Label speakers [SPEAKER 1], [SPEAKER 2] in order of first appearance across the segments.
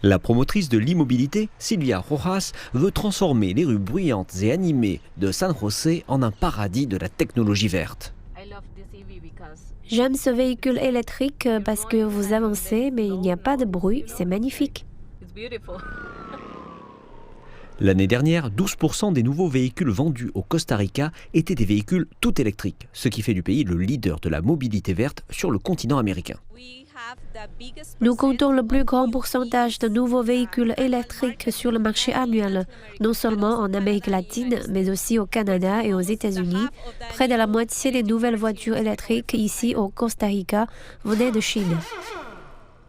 [SPEAKER 1] La promotrice de l'immobilité, Silvia Rojas, veut transformer les rues bruyantes et animées de San José en un paradis de la technologie verte.
[SPEAKER 2] J'aime ce véhicule électrique parce que vous avancez, mais il n'y a pas de bruit, c'est magnifique.
[SPEAKER 1] L'année dernière, 12% des nouveaux véhicules vendus au Costa Rica étaient des véhicules tout électriques, ce qui fait du pays le leader de la mobilité verte sur le continent américain.
[SPEAKER 2] Nous comptons le plus grand pourcentage de nouveaux véhicules électriques sur le marché annuel, non seulement en Amérique latine, mais aussi au Canada et aux États-Unis. Près de la moitié des nouvelles voitures électriques ici au Costa Rica venaient de Chine.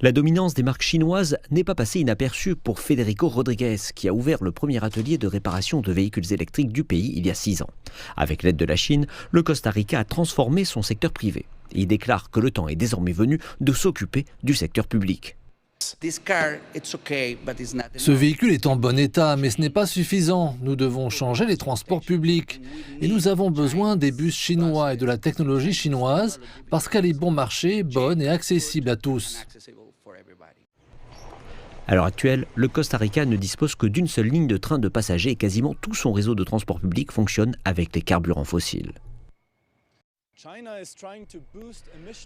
[SPEAKER 1] La dominance des marques chinoises n'est pas passée inaperçue pour Federico Rodriguez, qui a ouvert le premier atelier de réparation de véhicules électriques du pays il y a 6 ans. Avec l'aide de la Chine, le Costa Rica a transformé son secteur privé. Il déclare que le temps est désormais venu de s'occuper du secteur public.
[SPEAKER 3] Ce véhicule est en bon état, mais ce n'est pas suffisant. Nous devons changer les transports publics. Et nous avons besoin des bus chinois et de la technologie chinoise parce qu'elle est bon marché, bonne et accessible à tous.
[SPEAKER 1] À l'heure actuelle, le Costa Rica ne dispose que d'une seule ligne de train de passagers et quasiment tout son réseau de transport public fonctionne avec les carburants fossiles.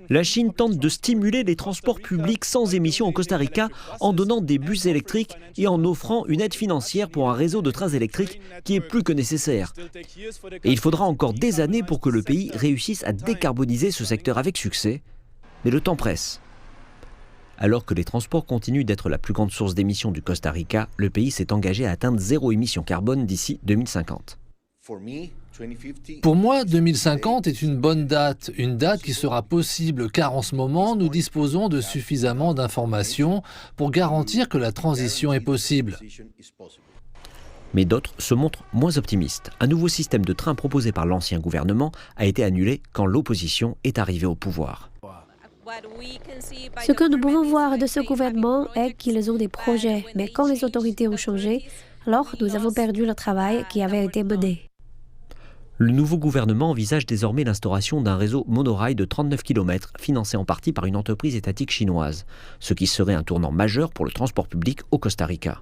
[SPEAKER 1] La Chine tente de stimuler les transports publics sans émissions au Costa Rica en donnant des bus électriques et en offrant une aide financière pour un réseau de trains électriques qui est plus que nécessaire. Et il faudra encore des années pour que le pays réussisse à décarboniser ce secteur avec succès, mais le temps presse. Alors que les transports continuent d'être la plus grande source d'émissions du Costa Rica, le pays s'est engagé à atteindre zéro émission carbone d'ici 2050.
[SPEAKER 3] Pour moi, 2050 est une bonne date, une date qui sera possible car en ce moment, nous disposons de suffisamment d'informations pour garantir que la transition est possible.
[SPEAKER 1] Mais d'autres se montrent moins optimistes. Un nouveau système de train proposé par l'ancien gouvernement a été annulé quand l'opposition est arrivée au pouvoir.
[SPEAKER 2] Ce que nous pouvons voir de ce gouvernement est qu'ils ont des projets, mais quand les autorités ont changé, alors nous avons perdu le travail qui avait été mené.
[SPEAKER 1] Le nouveau gouvernement envisage désormais l'instauration d'un réseau monorail de 39 km, financé en partie par une entreprise étatique chinoise, ce qui serait un tournant majeur pour le transport public au Costa Rica.